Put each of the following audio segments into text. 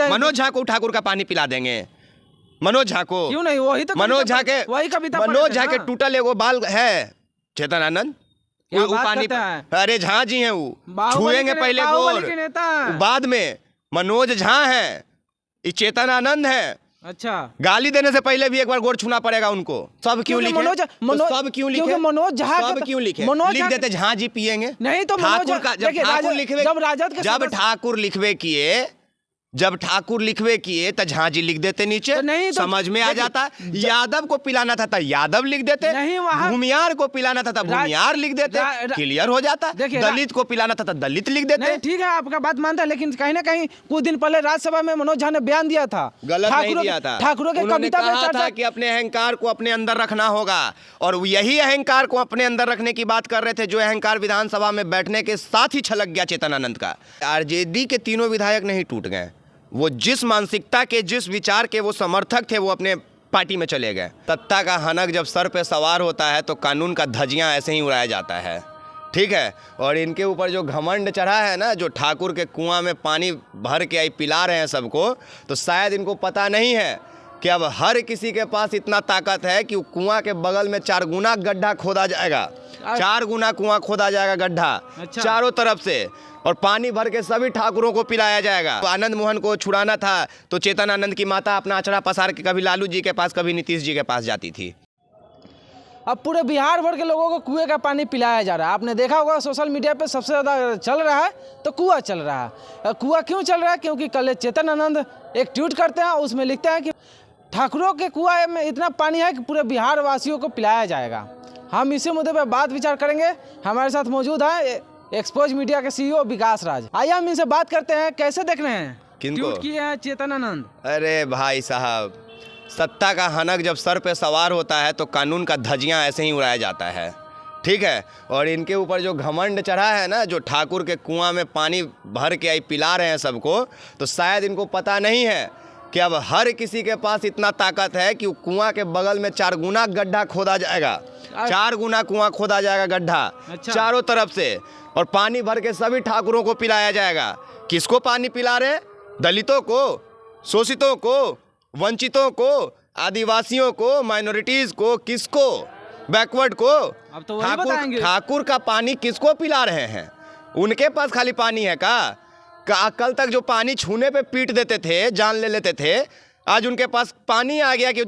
हैं। मनोज झा को ठाकुर का पानी पिला देंगे? मनोज झा को क्यों नहीं? वही तो मनोज झा के वही कविता मनोज झा के टूटल एगो बाल है चेतन आनंद, क्या वो बात पानी करता है? अरे झा जी हैं, वो बाहुबली छुएंगे के पहले बाहुबली गोर, के नेता हैं। बाद में मनोज झा है, ये चेतन आनंद है। अच्छा, गाली देने से पहले भी एक बार गोर छूना पड़ेगा उनको। सब क्यों लिखे? सब क्यों लिखे? क्योंकि मनोज झा सब क्यों लिखे? लिख देते झा जी पिएंगे नहीं तो ठाकुर का। जब ठाकुर लिखवे, जब ठाकुर लिखवे किए, जब ठाकुर लिखवे किए तो झा जी लिख देते नीचे, नहीं तो समझ में आ जाता। यादव को पिलाना था तो यादव लिख देते, नहीं वहाँ भूमियार को पिलाना था तो भूमियार लिख देते, क्लियर हो जाता। दलित को पिलाना था तो दलित लिख देते। नहीं ठीक है, आपका बात मानता है, लेकिन कहीं ना कहीं कुछ दिन पहले राज्यसभा में मनोज झा ने बयान दिया था, गलत नहीं दिया था। ठाकुरों के कविता में कहा था कि अपने अहंकार को अपने अंदर रखना होगा, और यही अहंकार को अपने अंदर रखने की बात कर रहे थे, जो अहंकार विधानसभा में बैठने के साथ ही छलक गया चेतन आनंद का। आरजेडी के तीनों विधायक नहीं टूट गए, वो जिस मानसिकता के, जिस विचार के वो समर्थक थे, वो अपने पार्टी में चले गए। सत्ता का हनक जब सर पे सवार होता है तो कानून का धज्जियां ऐसे ही उड़ाया जाता है, ठीक है। और इनके ऊपर जो घमंड चढ़ा है ना, जो ठाकुर के कुआं में पानी भर के आई पिला रहे हैं सबको, तो शायद इनको पता नहीं है कि अब हर किसी के पास इतना ताकत है कि कुआं के बगल में 4 गुना गड्ढा खोदा जाएगा, 4 गुना कुआं खोदा जाएगा गड्ढा। अच्छा। चारों तरफ से, और पानी भर के सभी ठाकुरों को पिलाया जाएगा। तो आनंद मोहन को छुड़ाना था तो चेतन आनंद की माता अपना अचड़ा पसार के कभी लालू जी के पास, कभी नीतीश जी के पास जाती थी। अब पूरे बिहार भर के लोगों को कुएं का पानी पिलाया जा रहा है। आपने देखा होगा सोशल मीडिया पे सबसे ज़्यादा चल रहा है तो कुआं चल रहा है। कुआं क्यों चल रहा है? क्योंकि कल चेतन आनंद एक ट्वीट करते हैं, उसमें लिखते हैं कि ठाकुरों के कुआं में इतना पानी है कि पूरे बिहार वासियों को पिलाया जाएगा। हम इसी मुद्दे पर बात विचार करेंगे। हमारे साथ मौजूद है एक्सपोज मीडिया के सीईओ विकास राज। आइए हम इनसे बात करते हैं, कैसे देख रहे हैं किनको? ट्वीट किए हैं चेतन आनंद। अरे भाई साहब, सत्ता का हनक जब सर पे सवार होता है तो कानून का धज्जियां ऐसे ही उड़ाया जाता है, ठीक है। और इनके ऊपर जो घमंड चढ़ा है ना, जो ठाकुर के कुआं में पानी भर के आई पिला रहे हैं सबको, तो शायद इनको पता नहीं है कि अब हर किसी के पास इतना ताकत है कि कुआं के बगल में 4 गुना गड्ढा खोदा जाएगा, 4 गुना कुआं खोदा जाएगा गड्ढा। अच्छा। चारों तरफ से, और पानी भर के सभी ठाकुरों को पिलाया जाएगा। किसको पानी पिला रहे हैं? दलितों को, शोषितों को, वंचितों को, आदिवासियों को, माइनॉरिटीज को, किसको? बैकवर्ड को। अब तो वही बताएंगे। ठाकुर का पानी किसको पिला रहे हैं? उनके पास खाली पानी है का? कल तक जो पानी छूने पे पीट देते थे, जान ले लेते थे, आज उनके पास पानी आ गया कि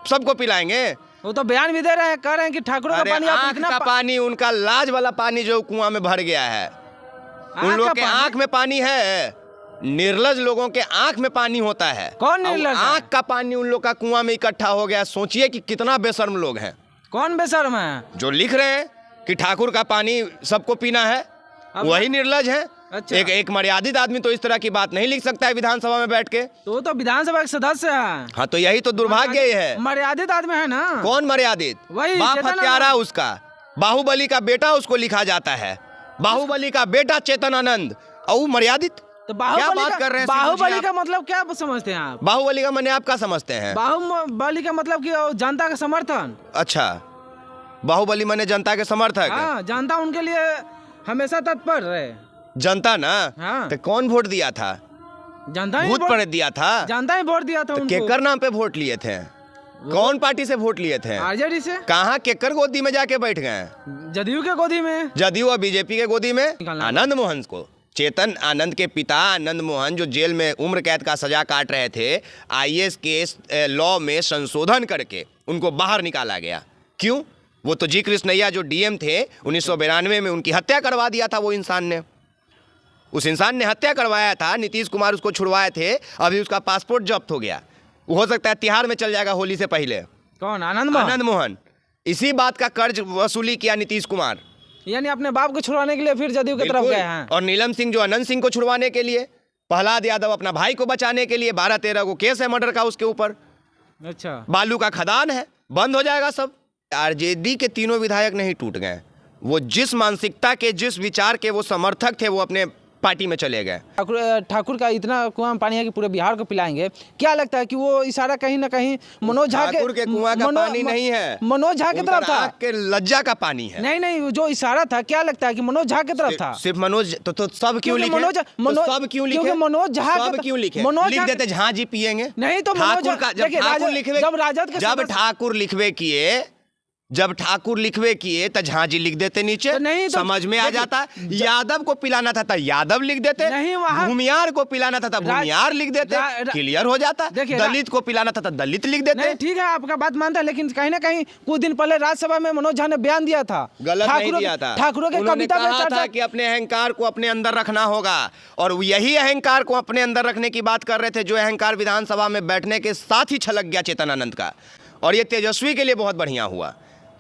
सबको पिलाएंगे। वो तो बयान भी दे रहे हैं, कह रहे हैं कि ठाकुरों का पानी आँख का पानी, उनका लाज वाला पानी जो कुआं में भर गया है, उन लोगों के आँख में पानी है। निर्लज लोगों के आँख में पानी होता है। कौन निर्लज? आँख का पानी उन लोग का कुआं में इकट्ठा हो गया। सोचिए कि कितना बेशर्म लोग हैं। कौन बेशर्म है? जो लिख रहे हैं कि ठाकुर का पानी सबको पीना है, वही निर्लज है। अच्छा। एक मर्यादित आदमी तो इस तरह की बात नहीं लिख सकता है विधानसभा में बैठ के। तो वो तो विधानसभा के सदस्य है। हाँ, तो यही तो दुर्भाग्य ही है। मर्यादित आदमी है ना। कौन मर्यादित? वही बाप चेतन हत्यारा आनंद। उसका, बाहुबली का बेटा उसको लिखा जाता है, बाहुबली का बेटा चेतन आनंद, और मर्यादित। तो क्या बात कर रहे हैं? बाहुबली का मतलब क्या समझते हैं आप? बाहुबली का माने आप क्या समझते हैं? बाहुबली का मतलब कि जनता का समर्थन। अच्छा, बाहुबली माने जनता के समर्थक। हाँ, जनता उनके लिए हमेशा तत्पर रहे। जनता ना? हाँ। तो कौन वोट दिया था? जनता ही भूत पर दिया था। जनता ही वोट दिया था तो उनको। केकर नाम पे वोट लिए थे? कौन पार्टी से वोट लिए थे? आरजेडी से। कहाँ केकर गोदी में जाके बैठ गए? जदयू के गोदी में। जदयू और बीजेपी के गोदी में। आनंद मोहन को, चेतन आनंद के पिता आनंद मोहन, जो जेल में उम्र कैद का सजा काट रहे थे, आईएएस के लॉ में संशोधन करके उनको बाहर निकाला गया। क्यों? वो तो जी कृष्णैया जो डीएम थे 1992 में, उनकी हत्या करवा दिया था वो इंसान ने। उस इंसान ने हत्या करवाया था, नीतीश कुमार उसको छुड़वाए थे, अभी उसका पासपोर्ट जब्त हो गया। वो हो सकता है तिहाड़ में चल जाएगा होली से पहले। कौन? आनंद मोहन। आनंद मोहन। इसी बात का कर्ज वसूली किया नीतीश कुमार, यानी अपने बाप को छुड़वाने के लिए फिर जदयू की तरफ गए हैं। और नीलम सिंह जो अनंत सिंह को छुड़वाने के लिए, प्रहलाद यादव अपना भाई को बचाने के लिए, 12-13 को केस है मर्डर का उसके ऊपर। अच्छा। बालू का खदान है, बंद हो जाएगा सब। आरजेडी के तीनों विधायक नहीं टूट गए, वो जिस मानसिकता के, जिस विचार के वो समर्थक थे, वो अपने पार्टी में चले गए। ठाकुर का इतना कुआं में पानी है कि पूरे बिहार को पिलाएंगे। क्या लगता है कि वो इशारा कहीं ना कहीं मनोज झा ठाकुर के कुआं का पानी नहीं है, मनोज झा की तरफ था, के लज्जा का पानी है। नहीं, जो इशारा था क्या लगता है कि मनोज झा की तरफ था? सिर्फ मनोज तो सब क्यों लिखे? सब क्यों लिखे? मनोज झा सब क्यों लिखे? लिख देते झा जी पिएंगे। नहीं तो ठाकुर का जब ठाकुर लिखवे किए तो झा जी लिख देते नीचे, तो नहीं तो समझ में आ जाता। यादव को पिलाना था तो यादव लिख देते, भूमियार को पिलाना था तो भूमियार लिख देते, क्लियर हो जाता। दलित को पिलाना था तो दलित लिख देते। ठीक है, आपका बात मानता है, लेकिन कहीं ना कहीं कुछ दिन पहले राज्यसभा में मनोज झा ने बयान दिया था, गलत नहीं दिया था। ठाकुरों के कविता में कहा था कि अपने अहंकार को अपने अंदर रखना होगा, और यही अहंकार को अपने अंदर रखने की बात कर रहे थे, जो अहंकार विधानसभा में बैठने के साथ ही छलक गया चेतन आनंद का। और ये तेजस्वी के लिए बहुत बढ़िया हुआ।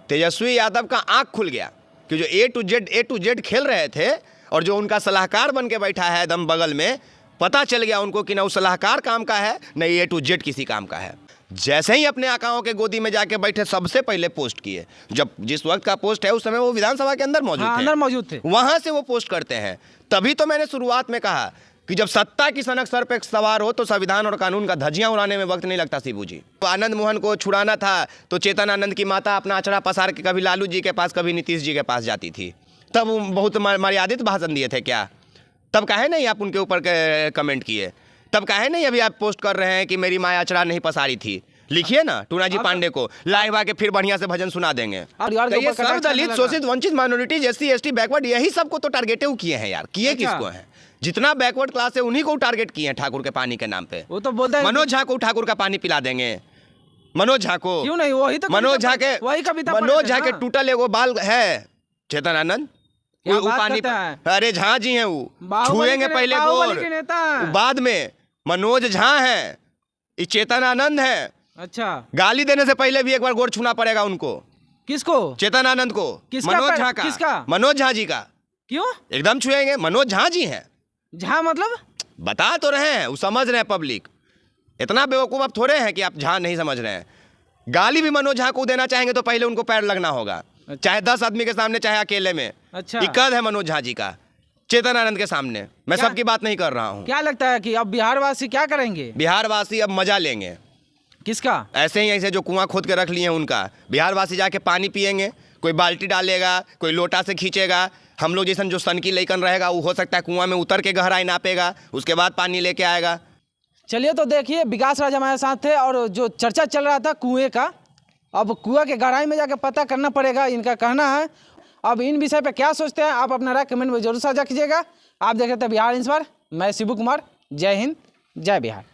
तेजस्वी यादव का आंख खुल गया कि जो ए टू जेड खेल रहे थे, और जो उनका सलाहकार बन के बैठा है एकदम बगल में, पता चल गया उनको कि ना वो सलाहकार काम का है, न ए टू जेड किसी काम का है। जैसे ही अपने आकाओं के गोदी में जाके बैठे, सबसे पहले पोस्ट किए। जब जिस वक्त का पोस्ट है उस समय वो विधानसभा के अंदर मौजूद थे, वहां से वो पोस्ट करते हैं। तभी तो मैंने शुरुआत में कहा कि जब सत्ता की सनक सर पे सवार हो तो संविधान और कानून का धज्जियां उड़ाने में वक्त नहीं लगता। शिबू जी, तो आनंद मोहन को छुड़ाना था तो चेतन आनंद की माता अपना अचड़ा पसार के कभी लालू जी के पास, कभी नीतीश जी के पास जाती थी। तब बहुत मर्यादित भाषण दिए थे क्या? तब काहे नहीं आप उनके ऊपर कमेंट किए? तब काहे नहीं अभी आप पोस्ट कर रहे हैं कि मेरी माँ अचड़ा नहीं पसारी थी? लिखिए ना टूना जी पांडे को, लाइव आके फिर बढ़िया से भजन सुना देंगे। ये सब दलित, शोषित, वंचित, माइनॉरिटीज, एससी, एसटी, बैकवर्ड, यही सबको तो टारगेटे किए हैं यार। किए किसको हैं? जितना बैकवर्ड क्लास है उन्हीं को टारगेट किए हैं ठाकुर के पानी के नाम पे। वो तो बोलते हैं मनोज झा को ठाकुर का पानी पिला देंगे। मनोज झा को क्यों नहीं? वही तो मनोज झा के, वही कविता मनोज झा के टूटल एगो बाल है चेतन आनंद, वो पानी। अरे झा जी हैं, वो छुएंगे पहले गोर, बाद में मनोज झा है, चेतन आनंद है। अच्छा, गाली देने से पहले भी एक बार गोर छूना पड़ेगा उनको। किसको? चेतन आनंद को। मनोज झा का। किसका? मनोज झा जी का। क्यों? एकदम छुएंगे। मनोज झा जी हैं। झा मतलब बता तो रहे हैं, वो समझ रहे हैं पब्लिक। इतना बेवकूफ आप थोड़े हैं कि आप झा नहीं समझ रहे हैं। गाली भी मनोज झा को देना चाहेंगे तो पहले उनको पैर लगना होगा। अच्छा। चाहे 10 आदमी के सामने, चाहे अकेले में। अच्छा, कद है मनोज झा जी का चेतन आनंद के सामने। मैं सबकी बात नहीं कर रहा हूँ। क्या लगता है कि अब बिहार वासी क्या करेंगे? बिहार वासी अब मजा लेंगे। किसका? ऐसे ही ऐसे जो कुआं खोद के रख लिए हैं उनका। बिहार वासी जाके पानी पिएंगे, कोई बाल्टी डालेगा, कोई लोटा से खींचेगा। हम लोग जैसा जो सन की लेकन रहेगा वो हो सकता है कुआं में उतर के गहराई नापेगा, उसके बाद पानी लेके आएगा। चलिए तो देखिए, विकास राज हमारे साथ थे, और जो चर्चा चल रहा था कुएं का, अब कुआं के गहराई में जाके पता करना पड़ेगा, इनका कहना है। अब इन विषय पे क्या सोचते हैं आप अपना राय कमेंट में जरूर साझा कीजिएगा। आप देख रहे थे बिहार इंस्पायर, मैं शिबू कुमार। जय हिंद, जय बिहार।